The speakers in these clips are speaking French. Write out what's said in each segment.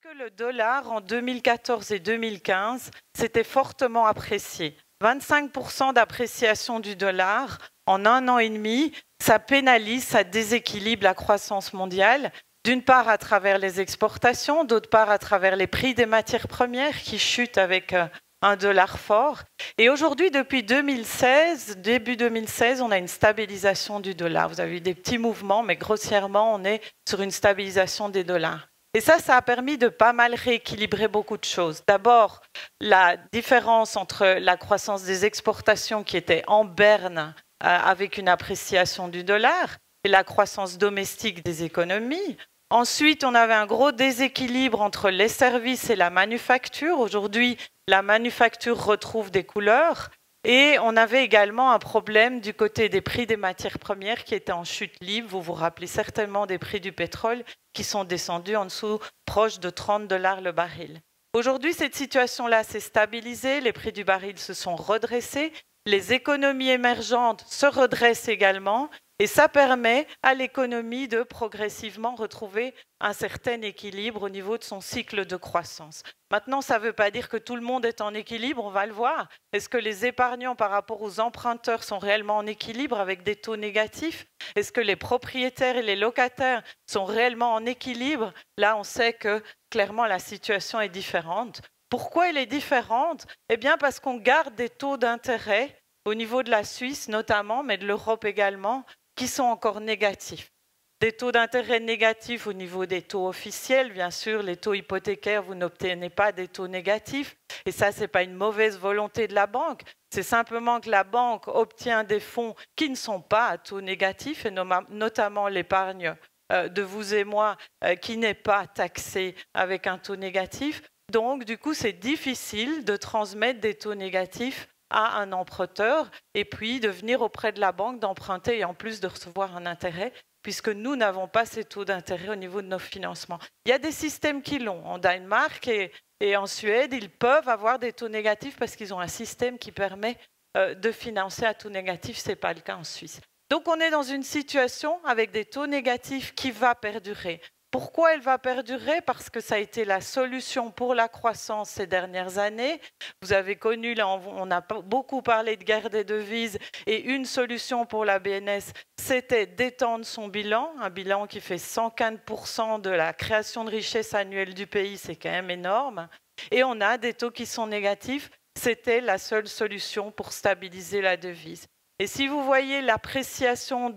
Que le dollar en 2014 et 2015 s'était fortement apprécié. 25% d'appréciation du dollar en un an et demi, ça pénalise, ça déséquilibre la croissance mondiale, d'une part à travers les exportations, d'autre part à travers les prix des matières premières qui chutent avec un dollar fort. Et aujourd'hui, depuis 2016, début 2016, on a une stabilisation du dollar. Vous avez eu des petits mouvements, mais grossièrement, on est sur une stabilisation des dollars. Et ça a permis de pas mal rééquilibrer beaucoup de choses. D'abord, la différence entre la croissance des exportations qui était en berne avec une appréciation du dollar et la croissance domestique des économies. Ensuite, on avait un gros déséquilibre entre les services et la manufacture. Aujourd'hui, la manufacture retrouve des couleurs. Et on avait également un problème du côté des prix des matières premières qui étaient en chute libre. Vous vous rappelez certainement des prix du pétrole qui sont descendus en dessous, proche de 30 $ le baril. Aujourd'hui, cette situation-là s'est stabilisée, les prix du baril se sont redressés, les économies émergentes se redressent également, et ça permet à l'économie de progressivement retrouver un certain équilibre au niveau de son cycle de croissance. Maintenant, ça ne veut pas dire que tout le monde est en équilibre, on va le voir. Est-ce que les épargnants par rapport aux emprunteurs sont réellement en équilibre avec des taux négatifs? Est-ce que les propriétaires et les locataires sont réellement en équilibre? Là, on sait que clairement la situation est différente. Pourquoi elle est différente? Eh bien, parce qu'on garde des taux d'intérêt au niveau de la Suisse notamment, mais de l'Europe également, qui sont encore négatifs. Des taux d'intérêt négatifs au niveau des taux officiels, bien sûr, les taux hypothécaires, vous n'obtenez pas des taux négatifs. Et ça, ce n'est pas une mauvaise volonté de la banque, c'est simplement que la banque obtient des fonds qui ne sont pas à taux négatif, et notamment l'épargne de vous et moi, qui n'est pas taxée avec un taux négatif. Donc, du coup, c'est difficile de transmettre des taux négatifs à un emprunteur et puis de venir auprès de la banque, d'emprunter et en plus de recevoir un intérêt, puisque nous n'avons pas ces taux d'intérêt au niveau de nos financements. Il y a des systèmes qui l'ont. En Danemark et en Suède, ils peuvent avoir des taux négatifs parce qu'ils ont un système qui permet de financer à taux négatif. Ce n'est pas le cas en Suisse. Donc on est dans une situation avec des taux négatifs qui va perdurer. Pourquoi elle va perdurer? Parce que ça a été la solution pour la croissance ces dernières années. Vous avez connu, là, on a beaucoup parlé de guerre des devises, et une solution pour la BNS, c'était d'étendre son bilan, un bilan qui fait 115% de la création de richesse annuelle du pays, c'est quand même énorme. Et on a des taux qui sont négatifs, c'était la seule solution pour stabiliser la devise. Et si vous voyez l'appréciation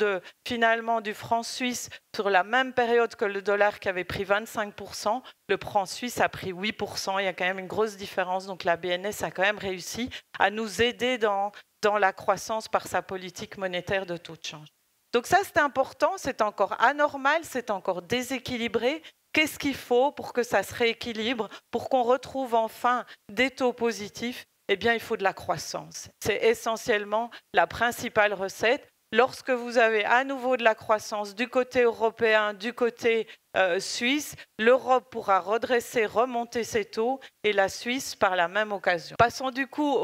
finalement du franc suisse sur la même période que le dollar qui avait pris 25%, le franc suisse a pris 8%. Il y a quand même une grosse différence. Donc la BNS a quand même réussi à nous aider dans la croissance par sa politique monétaire de taux de change. Donc ça, c'est important, c'est encore anormal, c'est encore déséquilibré. Qu'est-ce qu'il faut pour que ça se rééquilibre, pour qu'on retrouve enfin des taux positifs? Eh bien, il faut de la croissance. C'est essentiellement la principale recette. Lorsque vous avez à nouveau de la croissance du côté européen, du côté suisse, l'Europe pourra redresser, remonter ses taux et la Suisse par la même occasion. Passons du coup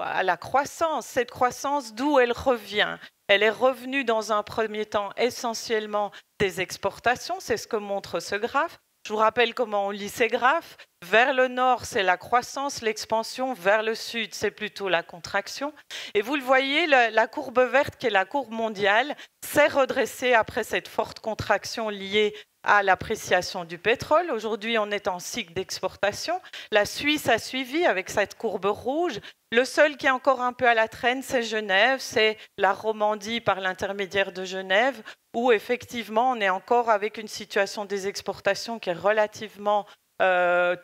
à la croissance. Cette croissance, d'où elle revient? Elle est revenue dans un premier temps essentiellement des exportations, c'est ce que montre ce graphe. Je vous rappelle comment on lit ces graphes. Vers le nord, c'est la croissance, l'expansion. Vers le sud, c'est plutôt la contraction. Et vous le voyez, la courbe verte, qui est la courbe mondiale, s'est redressée après cette forte contraction liée à l'appréciation du pétrole. Aujourd'hui, on est en cycle d'exportation. La Suisse a suivi avec cette courbe rouge. Le seul qui est encore un peu à la traîne, c'est Genève, c'est la Romandie par l'intermédiaire de Genève, où effectivement, on est encore avec une situation des exportations qui est relativement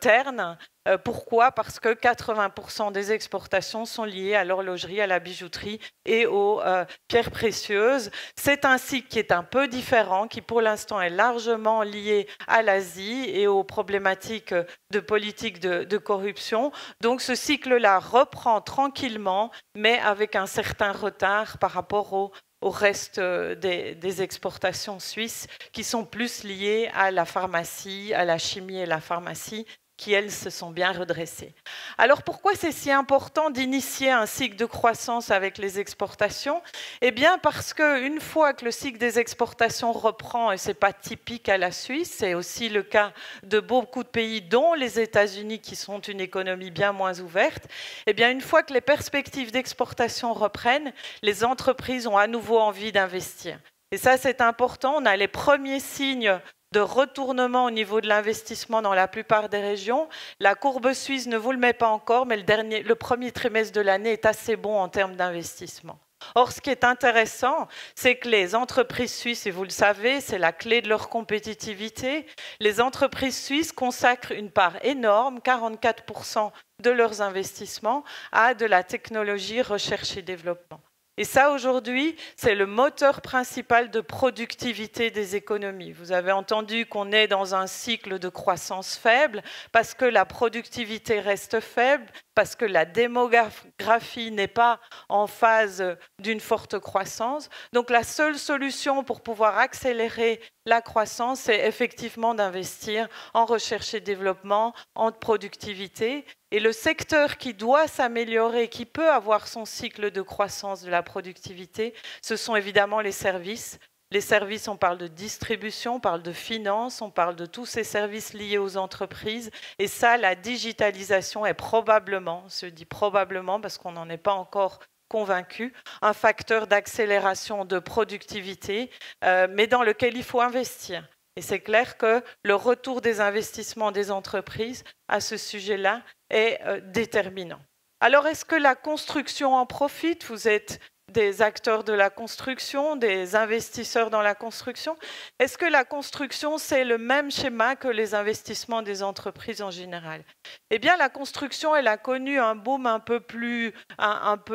terne. Pourquoi? Parce que 80% des exportations sont liées à l'horlogerie, à la bijouterie et aux pierres précieuses. C'est un cycle qui est un peu différent, qui pour l'instant est largement lié à l'Asie et aux problématiques de politique de corruption. Donc ce cycle-là reprend tranquillement, mais avec un certain retard par rapport au reste des exportations suisses qui sont plus liées à la pharmacie, à la chimie et la pharmacie, qui, elles, se sont bien redressées. Alors pourquoi c'est si important d'initier un cycle de croissance avec les exportations? Eh bien parce qu'une fois que le cycle des exportations reprend, et ce n'est pas typique à la Suisse, c'est aussi le cas de beaucoup de pays, dont les États-Unis, qui sont une économie bien moins ouverte, eh bien une fois que les perspectives d'exportation reprennent, les entreprises ont à nouveau envie d'investir. Et ça, c'est important. On a les premiers signes de retournement au niveau de l'investissement dans la plupart des régions. La courbe suisse ne vous le met pas encore, mais le premier trimestre de l'année est assez bon en termes d'investissement. Or, ce qui est intéressant, c'est que les entreprises suisses, et vous le savez, c'est la clé de leur compétitivité, les entreprises suisses consacrent une part énorme, 44% de leurs investissements, à de la technologie, recherche et développement. Et ça, aujourd'hui, c'est le moteur principal de productivité des économies. Vous avez entendu qu'on est dans un cycle de croissance faible parce que la productivité reste faible, parce que la démographie n'est pas en phase d'une forte croissance. Donc la seule solution pour pouvoir accélérer la croissance, c'est effectivement d'investir en recherche et développement, en productivité. Et le secteur qui doit s'améliorer, qui peut avoir son cycle de croissance de la productivité, ce sont évidemment les services. Les services, on parle de distribution, on parle de finance, on parle de tous ces services liés aux entreprises. Et ça, la digitalisation est probablement, on se dit probablement parce qu'on n'en est pas encore convaincu, un facteur d'accélération de productivité, mais dans lequel il faut investir. Et c'est clair que le retour des investissements des entreprises à ce sujet-là est déterminant. Alors, est-ce que la construction en profite? Vous êtes des acteurs de la construction, des investisseurs dans la construction. Est-ce que la construction, c'est le même schéma que les investissements des entreprises en général? Eh bien, la construction, elle a connu un boom un peu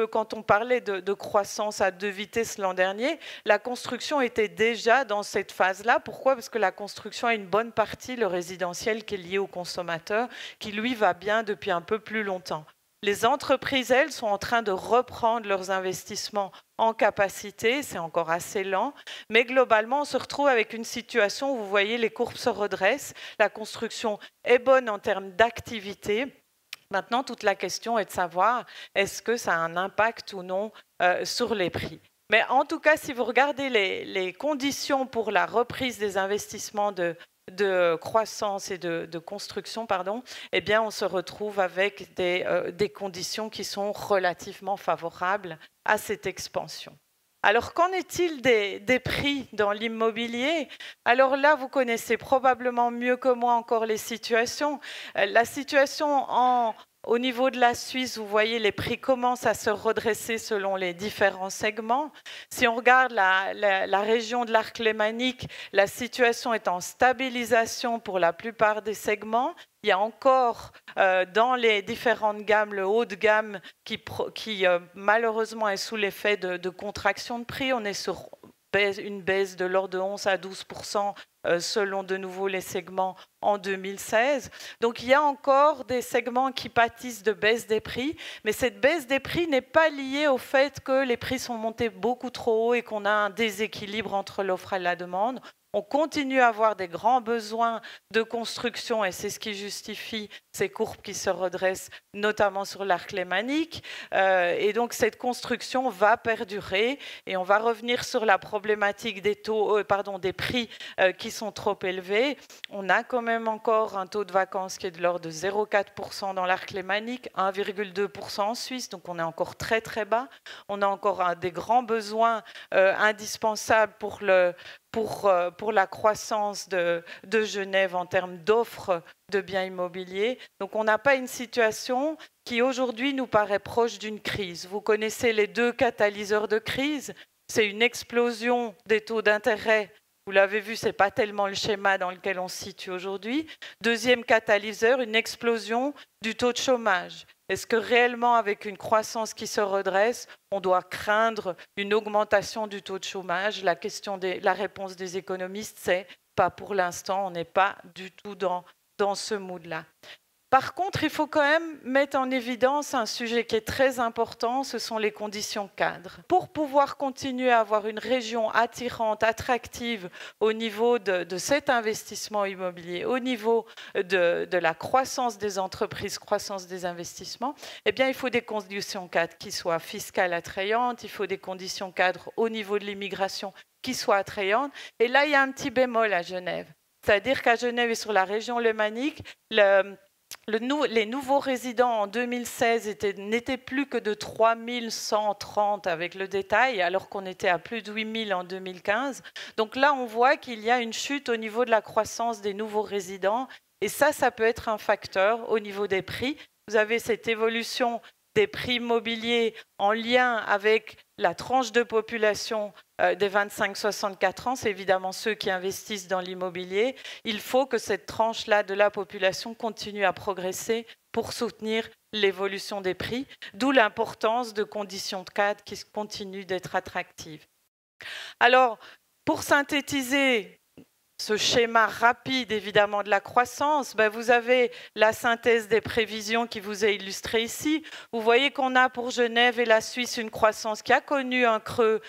quand on parlait de croissance à 2 vitesses l'an dernier, la construction était déjà dans cette phase-là. Pourquoi? Parce que la construction a une bonne partie, le résidentiel, qui est lié au consommateur, qui lui va bien depuis un peu plus longtemps. Les entreprises, elles, sont en train de reprendre leurs investissements en capacité, c'est encore assez lent, mais globalement, on se retrouve avec une situation où vous voyez les courbes se redressent, la construction est bonne en termes d'activité. Maintenant, toute la question est de savoir est-ce que ça a un impact ou non sur les prix. Mais en tout cas, si vous regardez les conditions pour la reprise des investissements de croissance et de construction, eh bien, on se retrouve avec des conditions qui sont relativement favorables à cette expansion. Alors, qu'en est-il des prix dans l'immobilier? Alors là, vous connaissez probablement mieux que moi encore les situations. La situation au niveau de la Suisse, vous voyez, les prix commencent à se redresser selon les différents segments. Si on regarde la région de l'Arc lémanique, la situation est en stabilisation pour la plupart des segments. Il y a encore dans les différentes gammes, le haut de gamme qui malheureusement est sous l'effet de contraction de prix. On est sur une baisse de l'ordre de 11 à 12% selon de nouveau les segments en 2016. Donc il y a encore des segments qui pâtissent de baisse des prix, mais cette baisse des prix n'est pas liée au fait que les prix sont montés beaucoup trop haut et qu'on a un déséquilibre entre l'offre et la demande. On continue à avoir des grands besoins de construction et c'est ce qui justifie ces courbes qui se redressent, notamment sur l'Arc lémanique. Et donc cette construction va perdurer et on va revenir sur la problématique des prix qui sont trop élevés. On a quand même encore un taux de vacances qui est de l'ordre de 0,4% dans l'Arc lémanique, 1,2% en Suisse, donc on est encore très très bas. On a encore des grands besoins indispensables pour la croissance de Genève en termes d'offres de biens immobiliers. Donc on n'a pas une situation qui aujourd'hui nous paraît proche d'une crise. Vous connaissez les deux catalyseurs de crise. C'est une explosion des taux d'intérêt. Vous l'avez vu, ce n'est pas tellement le schéma dans lequel on se situe aujourd'hui. Deuxième catalyseur, une explosion du taux de chômage. Est-ce que réellement, avec une croissance qui se redresse, on doit craindre une augmentation du taux de chômage? La réponse des économistes, c'est pas pour l'instant, on n'est pas du tout dans ce mood-là. Par contre, il faut quand même mettre en évidence un sujet qui est très important, ce sont les conditions cadres. Pour pouvoir continuer à avoir une région attirante, attractive au niveau de cet investissement immobilier, au niveau de la croissance des entreprises, croissance des investissements, eh bien, il faut des conditions cadres qui soient fiscales attrayantes, il faut des conditions cadres au niveau de l'immigration qui soient attrayantes. Et là, il y a un petit bémol à Genève. C'est-à-dire qu'à Genève et sur la région lémanique, les nouveaux résidents en 2016 n'étaient plus que de 3130 avec le détail, alors qu'on était à plus de 8000 en 2015. Donc là, on voit qu'il y a une chute au niveau de la croissance des nouveaux résidents. Et ça peut être un facteur au niveau des prix. Vous avez cette évolution des prix immobiliers en lien avec la tranche de population des 25-64 ans, c'est évidemment ceux qui investissent dans l'immobilier. Il faut que cette tranche-là de la population continue à progresser pour soutenir l'évolution des prix, d'où l'importance de conditions de cadre qui continuent d'être attractives. Alors, pour synthétiser ce schéma rapide, évidemment, de la croissance, vous avez la synthèse des prévisions qui vous est illustrée ici. Vous voyez qu'on a pour Genève et la Suisse une croissance qui a connu un creux,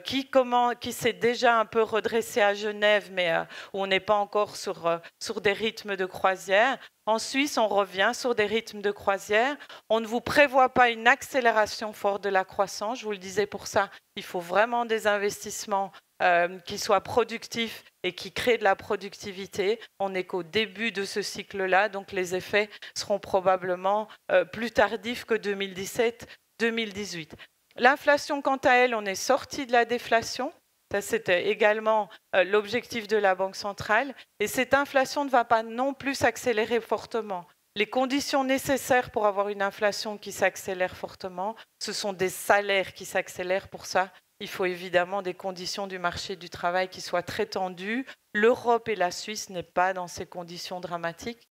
qui s'est déjà un peu redressé à Genève, mais où on n'est pas encore sur des rythmes de croisière. En Suisse, on revient sur des rythmes de croisière. On ne vous prévoit pas une accélération forte de la croissance. Je vous le disais, pour ça, il faut vraiment des investissements qui soient productifs et qui créent de la productivité. On n'est qu'au début de ce cycle-là, donc les effets seront probablement plus tardifs que 2017-2018. L'inflation, quant à elle, on est sorti de la déflation. Ça, c'était également l'objectif de la Banque centrale. Et cette inflation ne va pas non plus s'accélérer fortement. Les conditions nécessaires pour avoir une inflation qui s'accélère fortement, ce sont des salaires qui s'accélèrent. Pour ça, il faut évidemment des conditions du marché du travail qui soient très tendues. L'Europe et la Suisse n'est pas dans ces conditions dramatiques.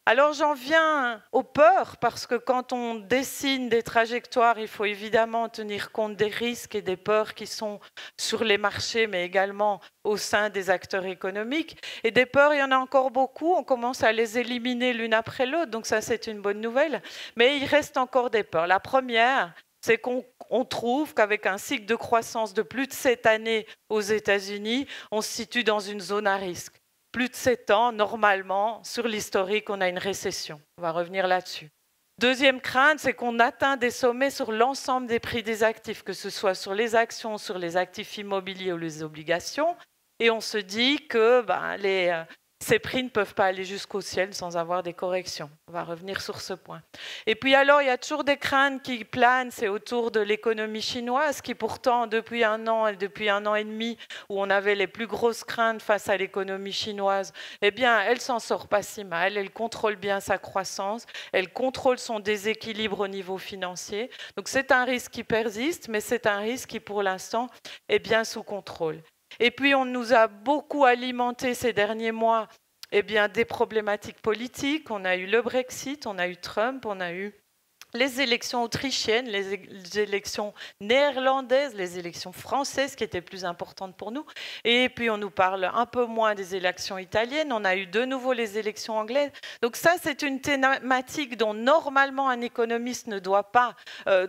Alors j'en viens aux peurs, parce que quand on dessine des trajectoires, il faut évidemment tenir compte des risques et des peurs qui sont sur les marchés, mais également au sein des acteurs économiques. Et des peurs, il y en a encore beaucoup, on commence à les éliminer l'une après l'autre, donc ça c'est une bonne nouvelle. Mais il reste encore des peurs. La première, c'est qu'on trouve qu'avec un cycle de croissance de plus de 7 années aux États-Unis, on se situe dans une zone à risque. Plus de 7 ans, normalement, sur l'historique, on a une récession. On va revenir là-dessus. Deuxième crainte, c'est qu'on atteint des sommets sur l'ensemble des prix des actifs, que ce soit sur les actions, sur les actifs immobiliers ou les obligations. Et on se dit que ces prix ne peuvent pas aller jusqu'au ciel sans avoir des corrections. On va revenir sur ce point. Et puis alors, il y a toujours des craintes qui planent, c'est autour de l'économie chinoise, qui pourtant, depuis un an et depuis un an et demi, où on avait les plus grosses craintes face à l'économie chinoise, eh bien, elle s'en sort pas si mal, elle contrôle bien sa croissance, elle contrôle son déséquilibre au niveau financier. Donc c'est un risque qui persiste, mais c'est un risque qui, pour l'instant, est bien sous contrôle. Et puis, on nous a beaucoup alimenté ces derniers mois des problématiques politiques. On a eu le Brexit, on a eu Trump, on a eu les élections autrichiennes, les élections néerlandaises, les élections françaises qui étaient plus importantes pour nous. Et puis, on nous parle un peu moins des élections italiennes. On a eu de nouveau les élections anglaises. Donc ça, c'est une thématique dont normalement un économiste ne doit pas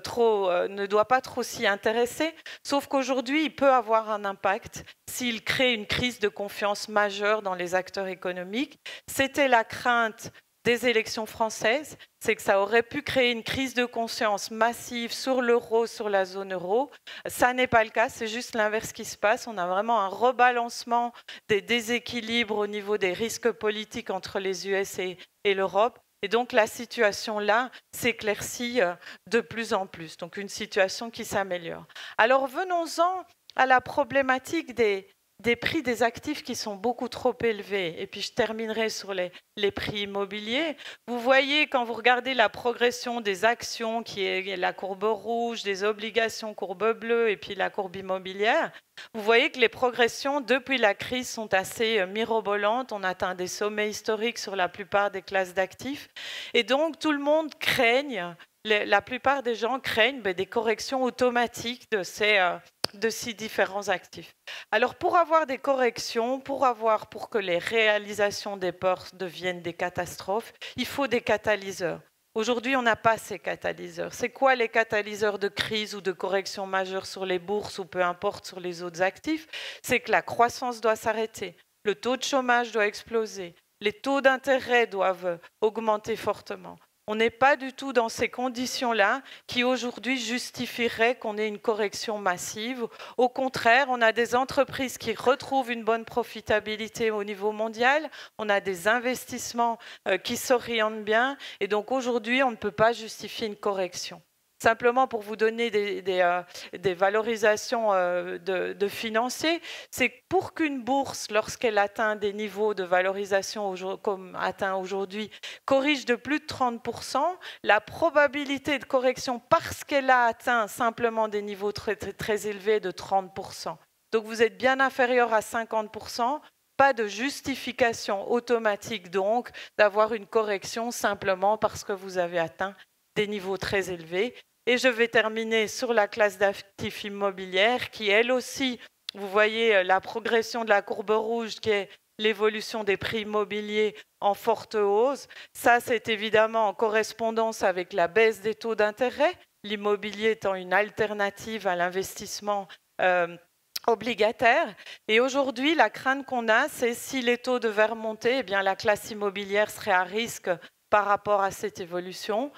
trop s'y intéresser. Sauf qu'aujourd'hui, il peut avoir un impact s'il crée une crise de confiance majeure dans les acteurs économiques. C'était la crainte des élections françaises, c'est que ça aurait pu créer une crise de conscience massive sur l'euro, sur la zone euro. Ça n'est pas le cas, c'est juste l'inverse qui se passe. On a vraiment un rebalancement des déséquilibres au niveau des risques politiques entre les US et l'Europe. Et donc la situation là s'éclaircit de plus en plus. Donc une situation qui s'améliore. Alors venons-en à la problématique des prix des actifs qui sont beaucoup trop élevés. Et puis je terminerai sur les prix immobiliers. Vous voyez, quand vous regardez la progression des actions, qui est la courbe rouge, des obligations, courbe bleue, et puis la courbe immobilière, vous voyez que les progressions depuis la crise sont assez mirobolantes. On atteint des sommets historiques sur la plupart des classes d'actifs. Et donc tout le monde craigne, la plupart des gens craignent des corrections automatiques de ces de ces différents actifs. Alors pour avoir des corrections, pour que les réalisations des ports deviennent des catastrophes, il faut des catalyseurs. Aujourd'hui, on n'a pas ces catalyseurs. C'est quoi les catalyseurs de crise ou de correction majeure sur les bourses ou peu importe sur les autres actifs? C'est que la croissance doit s'arrêter, le taux de chômage doit exploser, les taux d'intérêt doivent augmenter fortement. On n'est pas du tout dans ces conditions-là qui aujourd'hui justifieraient qu'on ait une correction massive. Au contraire, on a des entreprises qui retrouvent une bonne profitabilité au niveau mondial, on a des investissements qui s'orientent bien, et donc aujourd'hui, on ne peut pas justifier une correction. Simplement pour vous donner des valorisations de financiers, c'est que pour qu'une bourse, lorsqu'elle atteint des niveaux de valorisation comme atteint aujourd'hui, corrige de plus de 30%, la probabilité de correction parce qu'elle a atteint simplement des niveaux très élevés de 30%. Donc vous êtes bien inférieur à 50%. Pas de justification automatique donc d'avoir une correction simplement parce que vous avez atteint des niveaux très élevés. Et je vais terminer sur la classe d'actifs immobilières qui, elle aussi, vous voyez la progression de la courbe rouge qui est l'évolution des prix immobiliers en forte hausse. Ça, c'est évidemment en correspondance avec la baisse des taux d'intérêt, l'immobilier étant une alternative à l'investissement obligataire. Et aujourd'hui, la crainte qu'on a, c'est si les taux devaient remonter, eh bien, la classe immobilière serait à risque par rapport à cette évolution.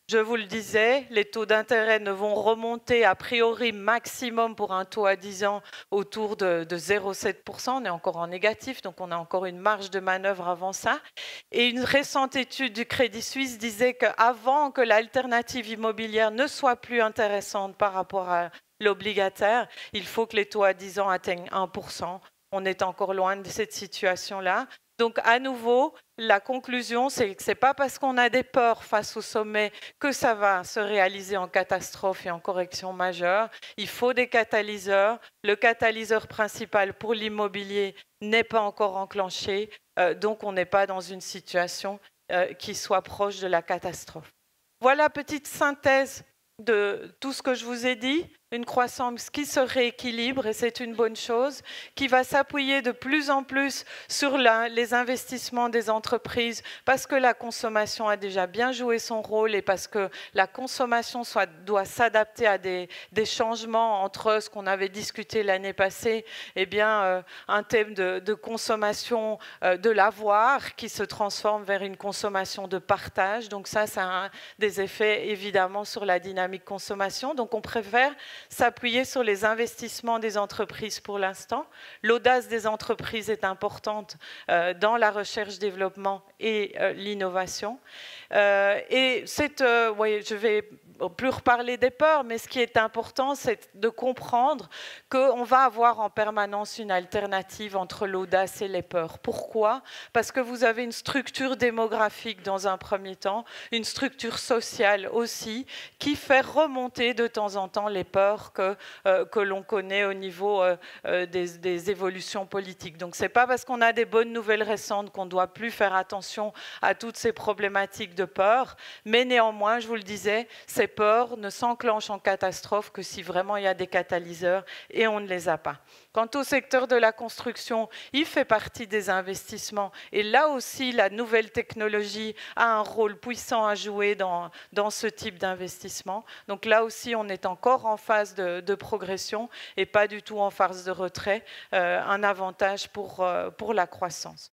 Je vous le disais, les taux d'intérêt ne vont remonter a priori maximum pour un taux à 10 ans autour de 0,7%. On est encore en négatif, donc on a encore une marge de manœuvre avant ça. Et une récente étude du Crédit Suisse disait qu'avant que l'alternative immobilière ne soit plus intéressante par rapport à l'obligataire, il faut que les taux à 10 ans atteignent 1%. On est encore loin de cette situation-là. Donc, à nouveau, la conclusion, c'est que ce n'est pas parce qu'on a des peurs face au sommet que ça va se réaliser en catastrophe et en correction majeure. Il faut des catalyseurs. Le catalyseur principal pour l'immobilier n'est pas encore enclenché. Donc, on n'est pas dans une situation qui soit proche de la catastrophe. Voilà, petite synthèse de tout ce que je vous ai dit. Une croissance qui se rééquilibre, et c'est une bonne chose, qui va s'appuyer de plus en plus sur les investissements des entreprises, parce que la consommation a déjà bien joué son rôle et parce que la consommation doit s'adapter à des changements entre ce qu'on avait discuté l'année passée, et bien, un thème de consommation de l'avoir qui se transforme vers une consommation de partage. Donc ça a des effets évidemment sur la dynamique consommation. Donc on préfère s'appuyer sur les investissements des entreprises pour l'instant. L'audace des entreprises est importante dans la recherche-développement et l'innovation. Et je vais plus reparler des peurs, mais ce qui est important, c'est de comprendre qu'on va avoir en permanence une alternative entre l'audace et les peurs. Pourquoi? Parce que vous avez une structure démographique dans un premier temps, une structure sociale aussi, qui fait remonter de temps en temps les peurs que l'on connaît au niveau des évolutions politiques. Donc ce n'est pas parce qu'on a des bonnes nouvelles récentes qu'on ne doit plus faire attention à toutes ces problématiques de peur, mais néanmoins, je vous le disais, ces peurs ne s'enclenchent en catastrophe que si vraiment il y a des catalyseurs et on ne les a pas. Quant au secteur de la construction, il fait partie des investissements et là aussi, la nouvelle technologie a un rôle puissant à jouer dans ce type d'investissement. Donc là aussi, on est encore en phase de progression et pas du tout en phase de retrait, un avantage pour la croissance.